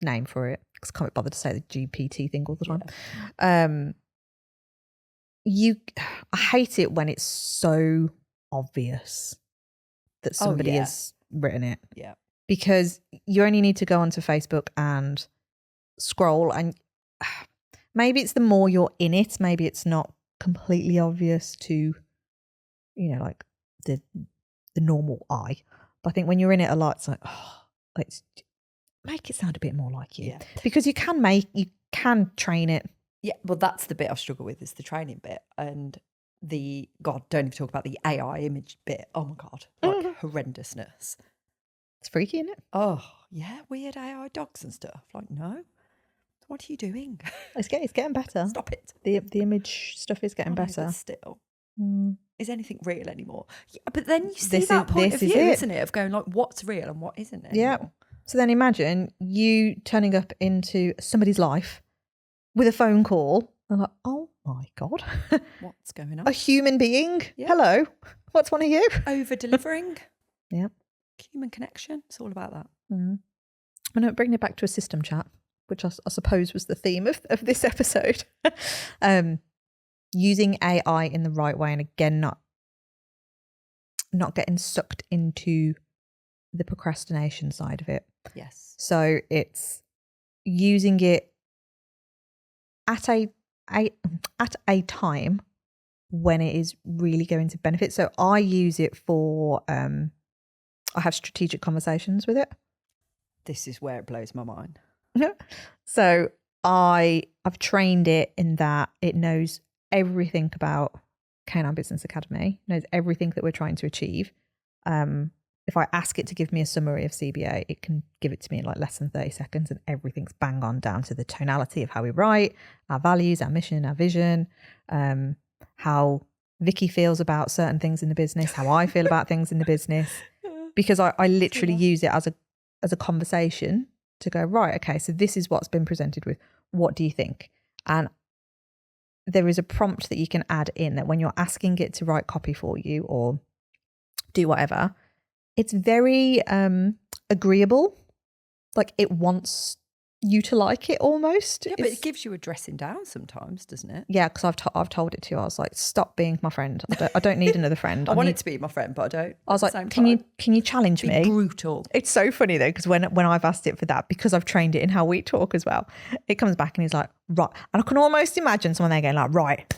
name for it because I can't be bothered to say the GPT thing all the time. Yeah. I hate it when it's so obvious that somebody has written it. Yeah. Because you only need to go onto Facebook and scroll, and maybe it's the more you're in it, maybe it's not completely obvious to, like the normal eye. But I think when you're in it a lot, it's like, let's make it sound a bit more like you. Yeah. Because you can train it. Yeah, well, that's the bit I struggle with, is the training bit. And don't even talk about the AI image bit. Oh my God, like horrendousness. It's freaky, isn't it? Oh, yeah, weird AI dogs and stuff. Like, no, what are you doing? It's getting better. Stop it. The image stuff is getting better. But still, is anything real anymore? Yeah, but then you see that point of view, isn't it? Of going like, what's real and what isn't anymore? Yeah. So then imagine you turning up into somebody's life with a phone call. I'm like, oh my God. What's going on? A human being? Yeah. Hello. What's one of you? Over-delivering. Yeah. Human connection. It's all about that. I'm going to bring it back to a system chat, which I suppose was the theme of this episode. Using AI in the right way, and again, not getting sucked into the procrastination side of it. Yes. So it's using it at a time when it is really going to benefit. So I use it for I have strategic conversations with it. This is where it blows my mind. So I've trained it in that it knows everything about Canine Business Academy, knows everything that we're trying to achieve. If I ask it to give me a summary of CBA, it can give it to me in like less than 30 seconds, and everything's bang on, down to the tonality of how we write, our values, our mission, our vision, how Vicky feels about certain things in the business, how I feel about things in the business. Because I literally use it as a conversation to go, right, okay, so this is what's been presented with. What do you think? And there is a prompt that you can add in that when you're asking it to write copy for you or do whatever, it's very agreeable. Like it wants you to like it almost. Yeah, but it gives you a dressing down sometimes, doesn't it? Yeah, because I've told it to. I was like, stop being my friend. I don't need another friend. I want it to be my friend, but I don't. I was like, can you challenge me? Brutal. It's so funny though, because when I've asked it for that, because I've trained it in how we talk as well, it comes back and he's like, right. And I can almost imagine someone there going like, right,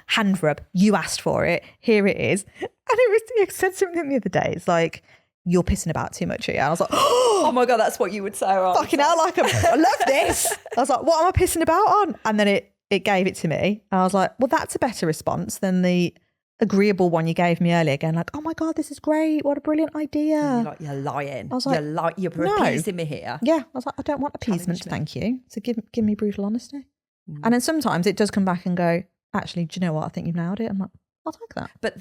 hand rub, you asked for it, here it is. And it said something the other day. It's like, you're pissing about too much here. I was like, oh my God, that's what you would say. Right? Fucking hell, I love this. I was like, what am I pissing about on? And then it gave it to me. And I was like, well, that's a better response than the agreeable one you gave me earlier. Again, like, oh my God, this is great. What a brilliant idea. You're lying. I was like, you're appeasing me here. Yeah. I was like, I don't want appeasement, thank you. So give me brutal honesty. And then sometimes it does come back and go, actually, do you know what? I think you've nailed it. I'm like, I'll take that. But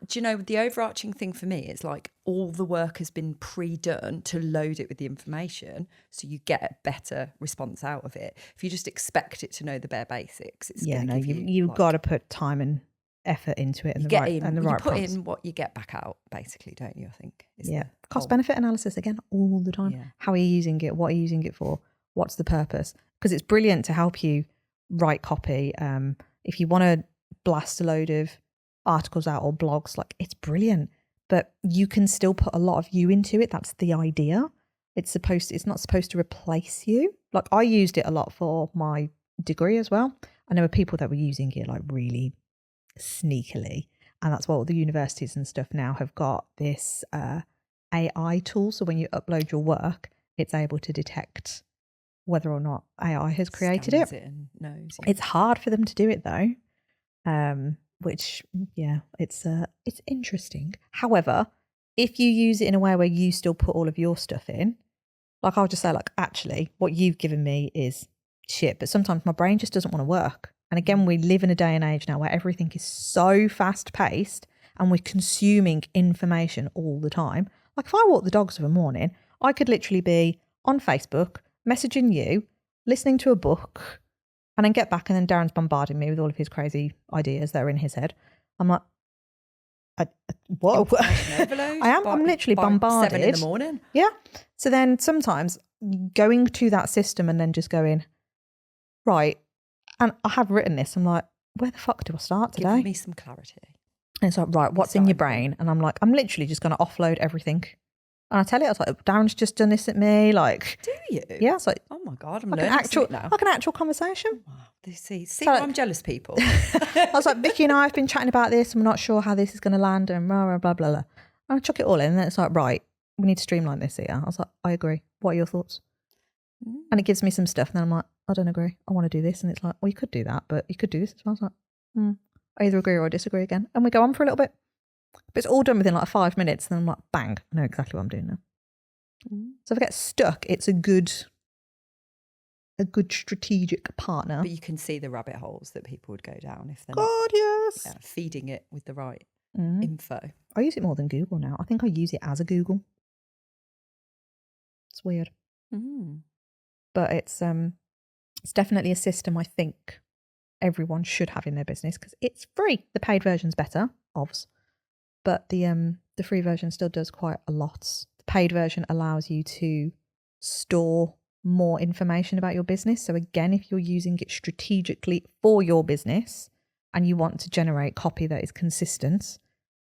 do you know, the overarching thing for me is like all the work has been pre-done to load it with the information, so you get a better response out of it. If you just expect it to know the bare basics, it's you've got to put time and effort into it, and you put in what you get back out, basically, don't you? I think. Cost benefit analysis again all the time. Yeah. How are you using it? What are you using it for? What's the purpose? Because it's brilliant to help you write copy. If you want to blast a load of articles out or blogs, like it's brilliant, but you can still put a lot of you into it. That's the idea. It's not supposed to replace you. Like I used it a lot for my degree as well, and there were people that were using it like really sneakily, and that's what all the universities and stuff now have got this AI tool. So when you upload your work, it's able to detect whether or not AI has created Scans it. and knows. Yeah. It's hard for them to do it though, which it's interesting. However, if you use it in a way where you still put all of your stuff in, like I'll just say like, actually, what you've given me is shit, but sometimes my brain just doesn't want to work. And again, we live in a day and age now where everything is so fast paced and we're consuming information all the time. Like if I walk the dogs of a morning, I could literally be on Facebook, messaging you, listening to a book, and then get back and then Darren's bombarding me with all of his crazy ideas that are in his head. I'm like, whoa. I'm literally bombarded. 7 a.m. Yeah. So then sometimes going to that system and then just going, right, and I have written this. I'm like, where the fuck do I start today? Give me some clarity. And it's like, right, what's in your brain? And I'm like, I'm literally just going to offload everything. And I tell it, I was like, Darren's just done this at me. Like, do you? Yeah. It's like, oh my God, I'm like learning something now. Like an actual conversation. Wow. See, So I'm jealous, people. I was like, Vicky and I have been chatting about this. I'm not sure how this is going to land and blah, blah, blah, blah, blah. And I chuck it all in. And then it's like, right, we need to streamline this here. I was like, I agree. What are your thoughts? And it gives me some stuff. And then I'm like, I don't agree. I want to do this. And it's like, well, you could do that, but you could do this as well. I was like, I either agree or I disagree again. And we go on for a little bit. But it's all done within like 5 minutes. And then I'm like, bang, I know exactly what I'm doing now. So if I get stuck, it's a good strategic partner. But you can see the rabbit holes that people would go down if they're yes. feeding it with the right info. I use it more than Google now. I think I use it as a Google. It's weird. But it's definitely a system I think everyone should have in their business because it's free. The paid version's better, obvs. But the free version still does quite a lot. The paid version allows you to store more information about your business. So again, if you're using it strategically for your business and you want to generate copy that is consistent,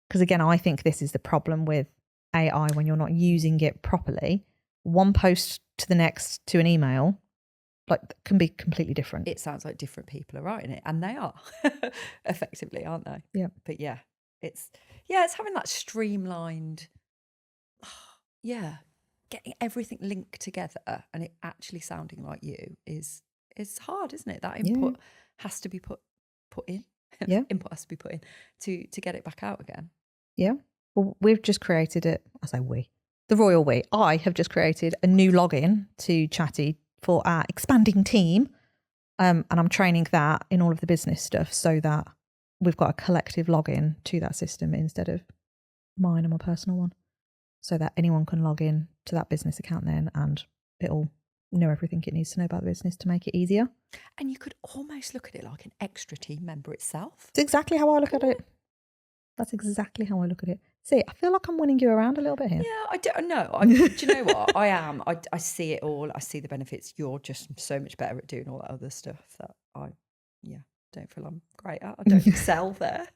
because again, I think this is the problem with AI when you're not using it properly. One post to the next to an email like can be completely different. It sounds like different people are writing it, and they are effectively, aren't they? Yeah. But it's having that streamlined, getting everything linked together and it actually sounding like you is hard, isn't it? That input has to be put in. Yeah. Input has to be put in to get it back out again. Yeah. Well, we've just created it. I say we. The royal we. I have just created a new login to Chatty for our expanding team. And I'm training that in all of the business stuff so that we've got a collective login to that system instead of mine and my personal one. So that anyone can log in to that business account then and it'll know everything it needs to know about the business to make it easier. And you could almost look at it like an extra team member itself. It's exactly how I look at it. That's exactly how I look at it. See, I feel like I'm winning you around a little bit here. Yeah, I don't know. Do you know what? I am. I see it all. I see the benefits. You're just so much better at doing all that other stuff that I don't feel I'm great at. I don't excel there.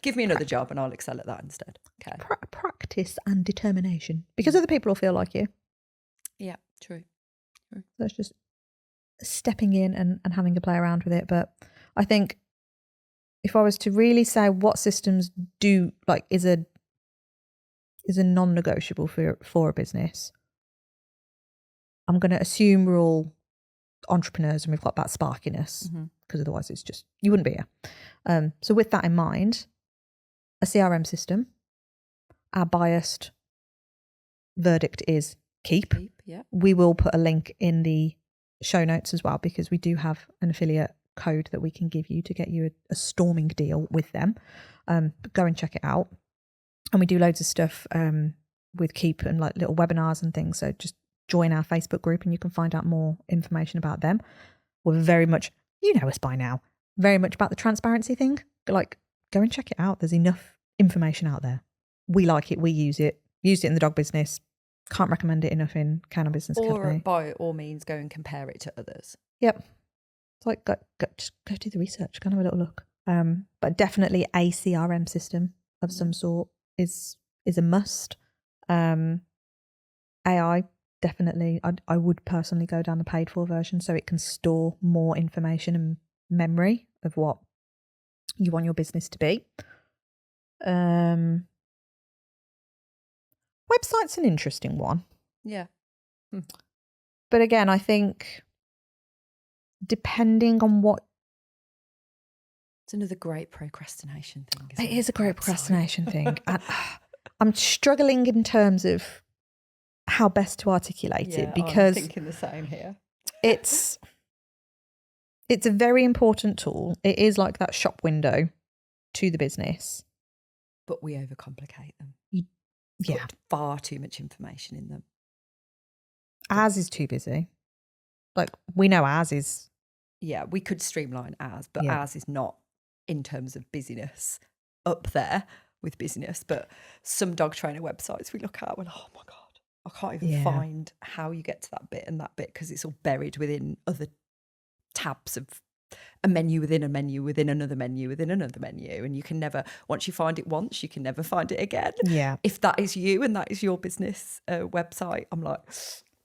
Give me another job and I'll excel at that instead. Okay. Practice and determination. Because other people will feel like you. Yeah, true. So it's just stepping in and having a play around with it. But I think if I was to really say what systems do, like, is a non-negotiable for a business, I'm going to assume we're all entrepreneurs and we've got that sparkiness, because otherwise it's just, you wouldn't be here. So with that in mind, a CRM system, our biased verdict is keep. Yeah. We will put a link in the show notes as well, because we do have an affiliate code that we can give you to get you a storming deal with them. Go and check it out. And we do loads of stuff with Keep and like little webinars and things. So just join our Facebook group and you can find out more information about them. We're very much, you know us by now, very much about the transparency thing. Like, go and check it out. There's enough information out there. We like it. We use it. Used it in the dog business. Can't recommend it enough in Cannabis Business Academy. Or by all means, go and compare it to others. Yep. It's like, just go do the research, go and have a little look. But definitely a CRM system of some sort is a must. AI, definitely. I would personally go down the paid for version so it can store more information and memory of what you want your business to be. Website's an interesting one. Yeah. But again, I think depending on what... It's another great procrastination thing. It is a great procrastination thing. And, I'm struggling in terms of how best to articulate it, because I'm thinking the same here. it's a very important tool. It is like that shop window to the business. But we overcomplicate them. Yeah. Put far too much information in them. Ours is too busy. Like, we know ours is... Yeah, we could streamline ours, but Yeah. ours is not, in terms of busyness, up there with busyness. But some dog trainer websites we look at, we're like, oh my God, I can't even find how you get to that bit and that bit, because it's all buried within other tabs of a menu within a menu within another menu within another menu, and you can never, once you find it once, you can never find it again. Yeah. If that is you and that is your business website, I'm like,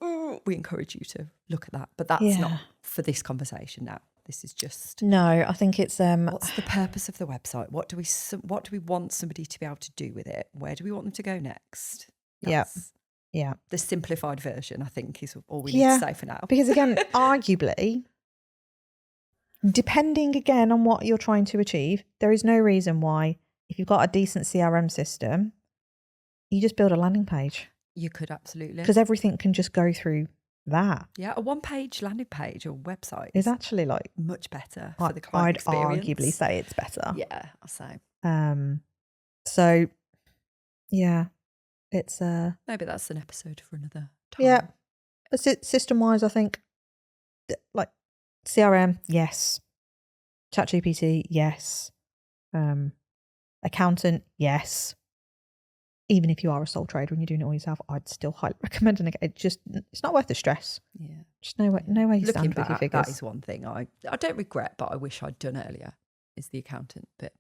ooh, we encourage you to look at that, but that's not for this conversation now. This is just... No, I think it's... what's the purpose of the website? What do we want somebody to be able to do with it? Where do we want them to go next? That's the simplified version, I think, is all we need to say for now. Because again, arguably, depending again on what you're trying to achieve, there is no reason why, if you've got a decent CRM system, you just build a landing page. You could absolutely. Because everything can just go through that. Yeah, a one-page landing page or website is actually like much better for the client experience. I'd arguably say it's better. Yeah, I'll say. So, yeah, it's... maybe that's an episode for another time. Yeah. System-wise, I think, like, CRM, yes. ChatGPT, yes. Accountant, yes. Even if you are a sole trader and you're doing it all yourself, I'd still highly recommend it. It's not worth the stress. Yeah. Just know where you Looking stand back, with your figures. that is one thing I don't regret, but I wish I'd done earlier, is the accountant bit.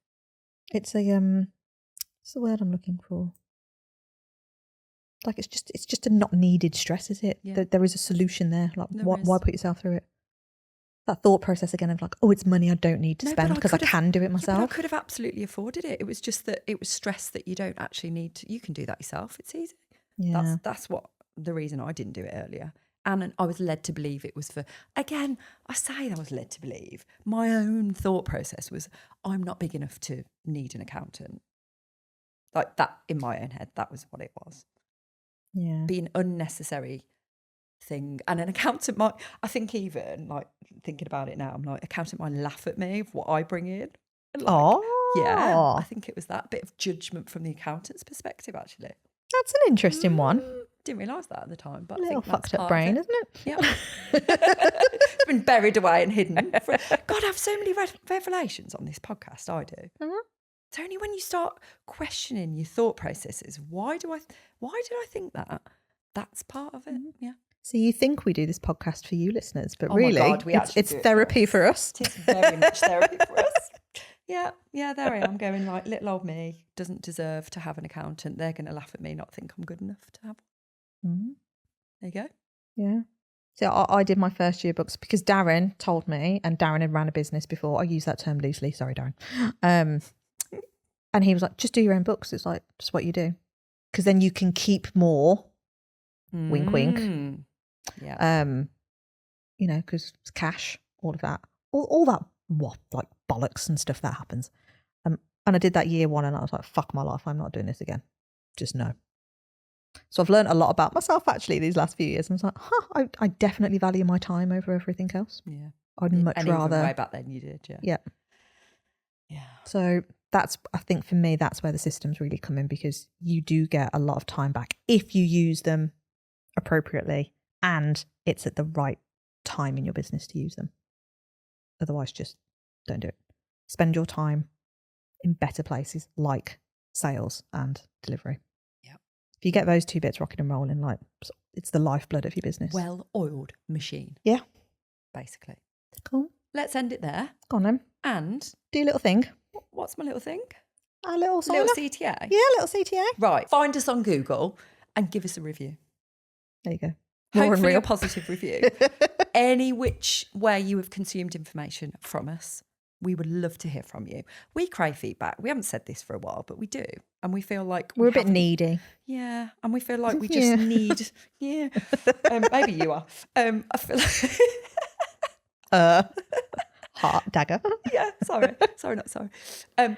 It's what's the word I'm looking for? Like, it's just a not needed stress, is it? Yeah. There is a solution there. Like, There why is. put yourself through it? That thought process again of like, oh, it's money I don't need to spend because I can do it myself. Yeah, but I could have absolutely afforded it. It was just that it was stress that you don't actually need to. You can do that yourself. It's easy. Yeah. That's what the reason I didn't do it earlier. And I was led to believe it was for, again, I say I was led to believe. My own thought process was, I'm not big enough to need an accountant. Like that, in my own head, that was what it was. Yeah. Being unnecessary thing. And an accountant might, I think, even like thinking about it now, I'm like, accountant might laugh at me of what I bring in. And like, yeah, I think it was that bit of judgment from the accountant's perspective, actually. That's an interesting one. Didn't realise that at the time, but A little I think that's fucked up part brain, of it. isn't it? Yeah. It's been buried away and hidden. God, I have so many revelations on this podcast. I do. Mm-hmm. It's only when you start questioning your thought processes. Why did I think that? That's part of it. Mm-hmm. Yeah. So you think we do this podcast for you listeners, but Oh my really, God, we actually it's do it therapy for us. It is very much therapy for us. Yeah, there I am going like, little old me doesn't deserve to have an accountant. They're going to laugh at me, not think I'm good enough to have one. Mm-hmm. There you go. Yeah. So I did my first year books because Darren told me, and Darren had ran a business before. I use that term loosely. Sorry, Darren. And he was like, just do your own books. It's like, just what you do. Because then you can keep more. Wink, wink. Yeah. You know, because it's cash, all of that. All that, like bollocks and stuff that happens. And I did that year one and I was like, fuck my life. I'm not doing this again. Just no. So I've learned a lot about myself actually these last few years. And I was like, I definitely value my time over everything else. Yeah. I'd much rather. Even way back then you did, yeah. Yeah. Yeah. So I think for me, that's where the systems really come in, because you do get a lot of time back if you use them appropriately and it's at the right time in your business to use them. Otherwise, just don't do it. Spend your time in better places like sales and delivery. Yeah. If you get those two bits rocking and rolling, like, it's the lifeblood of your business. Well-oiled machine. Yeah. Basically. Cool. Let's end it there. Go on then. And do a little thing. What's my little thing? A little sign little off. CTA. Yeah, little CTA. Right. Find us on Google and give us a review. There you go. More Hopefully real. a positive review. Any which way you have consumed information from us, We would love to hear from you. We crave feedback. We haven't said this for a while, but we do. And we feel like We're a bit needy. Yeah. And we feel like we just need, maybe you are. I feel like... Heart dagger. Yeah, sorry, not sorry.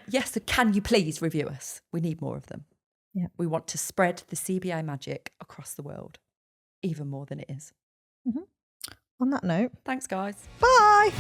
Yes, so can you please review us? We need more of them. Yeah. We want to spread the CBA magic across the world, even more than it is. On that note, thanks, guys. bye.